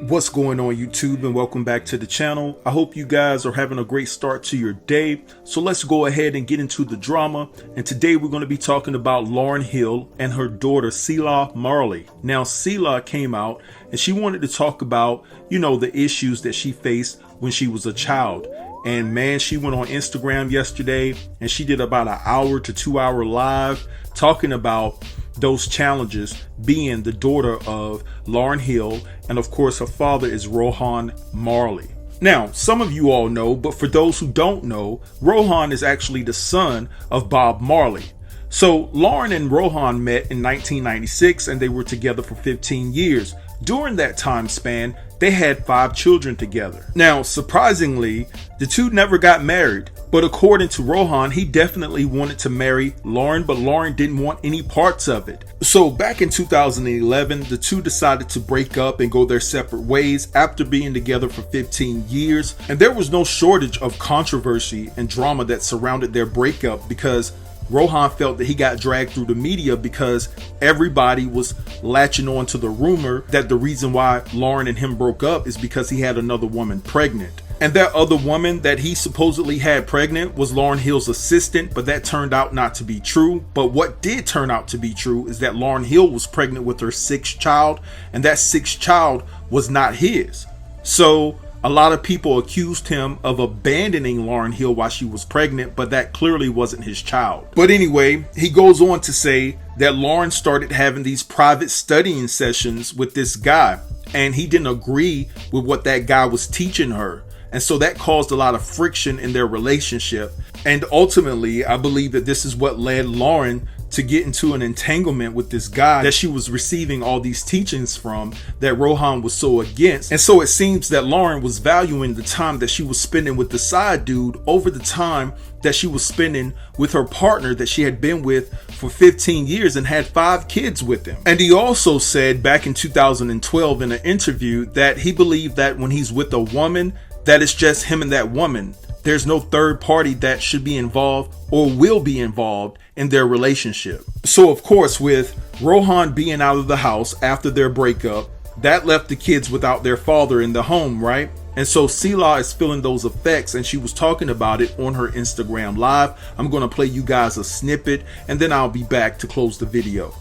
What's going on YouTube, and welcome back to the channel. I hope you guys are having a great start to your day. So let's go ahead and get into the drama. And today we're going to be talking about Lauryn Hill and her daughter Selah Marley. Now Selah came out and she wanted to talk about, the issues that she faced when she was a child. And man, she went on Instagram yesterday and she did about an hour to 2 hour live talking about those challenges, being the daughter of Lauryn Hill, and of course her father is Rohan Marley. Now, some of you all know, but for those who don't know, Rohan is actually the son of Bob Marley. So Lauryn and Rohan met in 1996 and they were together for 15 years. During that time span, they had 5 children together. Now, surprisingly, the two never got married, but according to Rohan, he definitely wanted to marry Lauryn, but Lauryn didn't want any parts of it. So back in 2011, the two decided to break up and go their separate ways after being together for 15 years. And there was no shortage of controversy and drama that surrounded their breakup because Rohan felt that he got dragged through the media because everybody was latching on to the rumor that the reason why Lauryn and him broke up is because he had another woman pregnant. And that other woman that he supposedly had pregnant was Lauryn Hill's assistant, but that turned out not to be true. But what did turn out to be true is that Lauryn Hill was pregnant with her 6th child, and that 6th child was not his. So a lot of people accused him of abandoning Lauryn Hill while she was pregnant, but that clearly wasn't his child. But anyway, he goes on to say that Lauryn started having these private studying sessions with this guy, and he didn't agree with what that guy was teaching her. And so that caused a lot of friction in their relationship. And ultimately, I believe that this is what led Lauryn to get into an entanglement with this guy that she was receiving all these teachings from that Rohan was so against. And so it seems that Lauryn was valuing the time that she was spending with the side dude over the time that she was spending with her partner that she had been with for 15 years and had 5 kids with him. And he also said back in 2012 in an interview that he believed that when he's with a woman, that it's just him and that woman. There's no third party that should be involved or will be involved in their relationship. So of course, with Rohan being out of the house after their breakup, that left the kids without their father in the home, right? And so Selah is feeling those effects, and she was talking about it on her Instagram live. I'm going to play you guys a snippet and then I'll be back to close the video.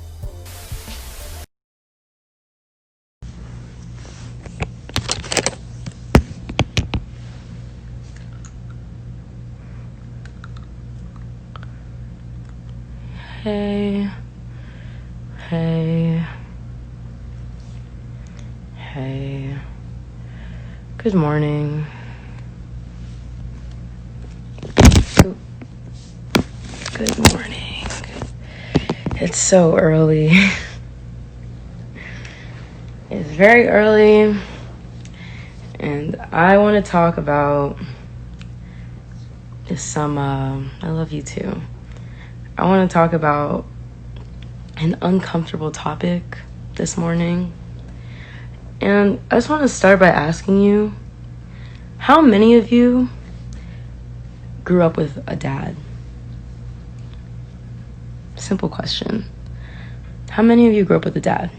Hey, good morning. Good morning. It's so early. It's very early, and I want to talk about just some, I love you too. I want to talk about an uncomfortable topic this morning. And I just want to start by asking you, how many of you grew up with a dad? Simple question. How many of you grew up with a dad?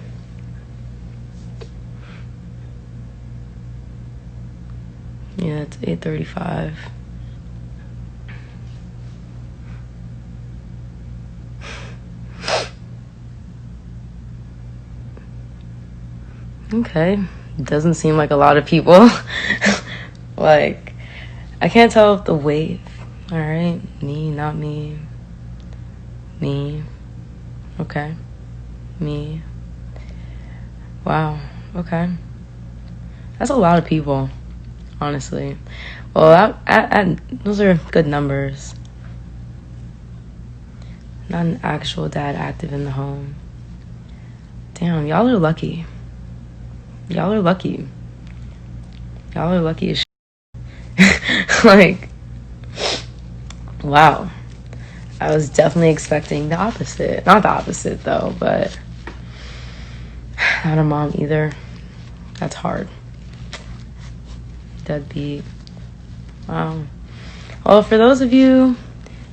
Yeah, it's 8:35. Okay, doesn't seem like a lot of people. Like, I can't tell if the wave. All right, me, not me. Me. Okay. Me. Wow. Okay. That's a lot of people, honestly. Well, those are good numbers. Not an actual dad active in the home. Damn, y'all are lucky. Y'all are lucky. Y'all are lucky as shit. Like, wow. I was definitely expecting the opposite. Not the opposite, though, but not a mom either. That's hard. Deadbeat. Wow. Well, for those of you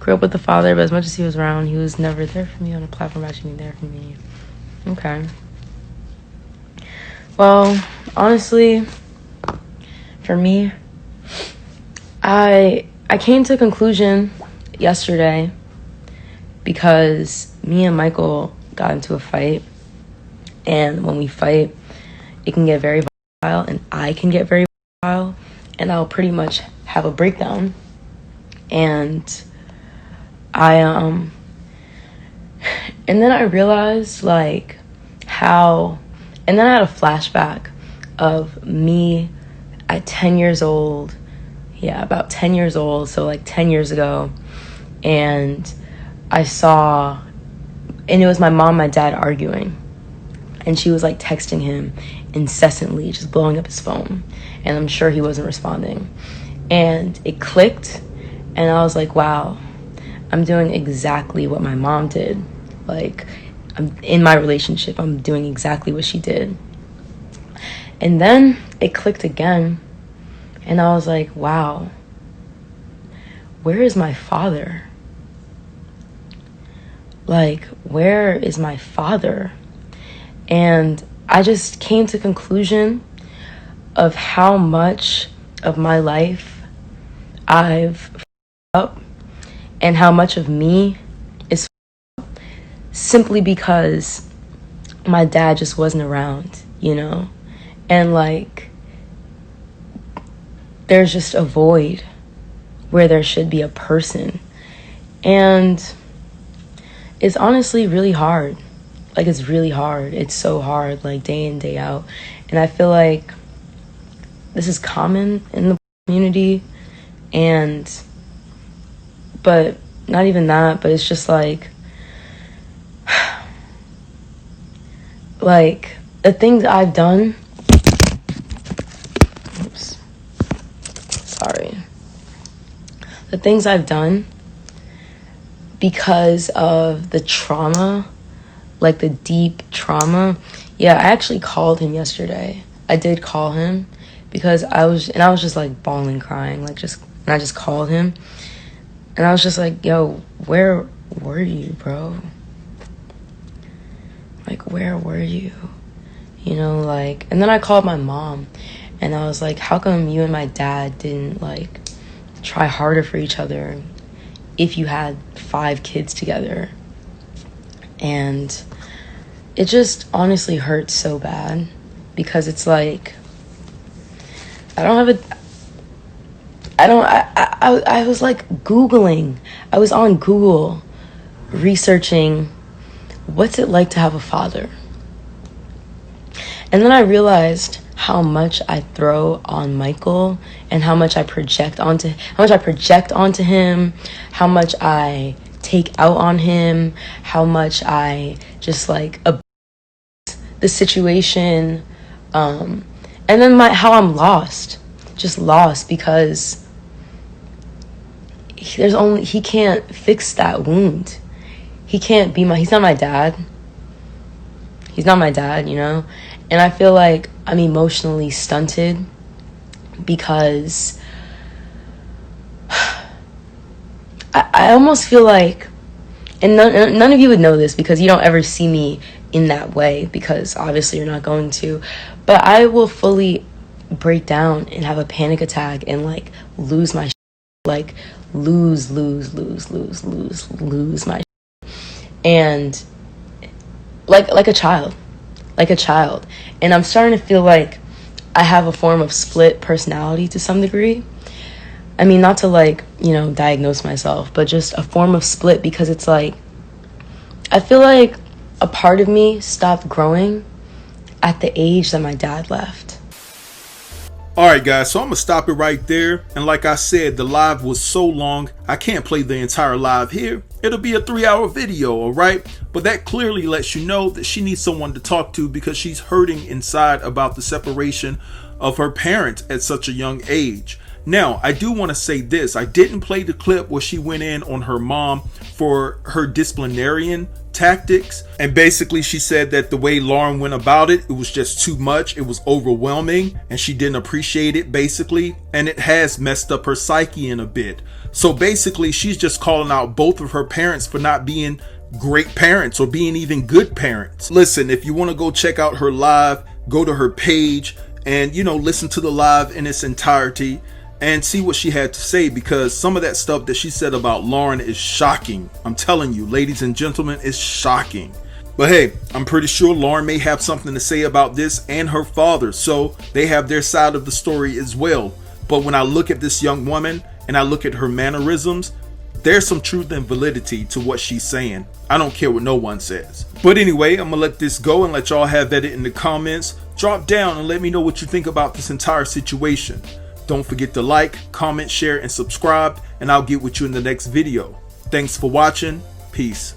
grew up with the father, but as much as he was around, he was never there for me on a platform actually there for me. Okay. Well, honestly, for me, I came to a conclusion yesterday because me and Michael got into a fight, and when we fight, it can get very volatile, and I can get very volatile, and I'll pretty much have a breakdown. And and then I realized like how, and then I had a flashback of me at 10 years old. Yeah, about 10 years old, so like 10 years ago. And I saw, and it was my mom, my dad arguing. And she was like texting him incessantly, just blowing up his phone. And I'm sure he wasn't responding. And it clicked, and I was like, wow, I'm doing exactly what my mom did. Like, I'm in my relationship, I'm doing exactly what she did. And then it clicked again, and I was like, wow, where is my father? Like, where is my father? And I just came to the conclusion of how much of my life I've up and how much of me is simply because my dad just wasn't around, you know? And like, there's just a void where there should be a person. And it's honestly really hard. Like, it's really hard. It's so hard, like day in, day out. And I feel like this is common in the community. But not even that, but it's just like the things I've done. Oops. Sorry. The things I've done because of the trauma, like the deep trauma. Yeah, I actually called him yesterday. I did call him because I was just like bawling, crying, and I just called him. And I was just like, yo, where were you, bro? Like, where were you? You know, like, and then I called my mom, and I was like, how come you and my dad didn't, like, try harder for each other if you had 5 kids together? And it just honestly hurts so bad because it's like, I was like Googling. I was on Google researching what's it like to have a father. And then I realized how much I throw on Michael and how much I project onto him, how much I take out on him, how much I just like abuse the situation, and then how I'm lost because he can't fix that wound. He's not my dad. He's not my dad, you know? And I feel like I'm emotionally stunted because I almost feel like, and none of you would know this because you don't ever see me in that way because obviously you're not going to, but I will fully break down and have a panic attack and like lose my like lose my and like a child. And I'm starting to feel like I have a form of split personality to some degree. I mean, not to like, you know, diagnose myself, but just a form of split because it's like, I feel like a part of me stopped growing at the age that my dad left. Alright guys, so I'm gonna stop it right there. And like I said, the live was so long, I can't play the entire live here. It'll be a 3-hour video, alright? But that clearly lets you know that she needs someone to talk to because she's hurting inside about the separation of her parents at such a young age. Now, I do want to say this. I didn't play the clip where she went in on her mom for her disciplinarian tactics. And basically she said that the way Lauryn went about it, it was just too much. It was overwhelming and she didn't appreciate it basically. And it has messed up her psyche in a bit. So basically she's just calling out both of her parents for not being great parents or being even good parents. Listen, if you want to go check out her live, go to her page and, you know, listen to the live in its entirety and see what she had to say, because some of that stuff that she said about Lauryn is shocking. I'm telling you, ladies and gentlemen, it's shocking. But hey, I'm pretty sure Lauryn may have something to say about this and her father, so they have their side of the story as well. But when I look at this young woman and I look at her mannerisms, there's some truth and validity to what she's saying. I don't care what no one says. But anyway, I'm gonna let this go and let y'all have at it in the comments. Drop down and let me know what you think about this entire situation. Don't forget to like, comment, share, and subscribe, and I'll get with you in the next video. Thanks for watching. Peace.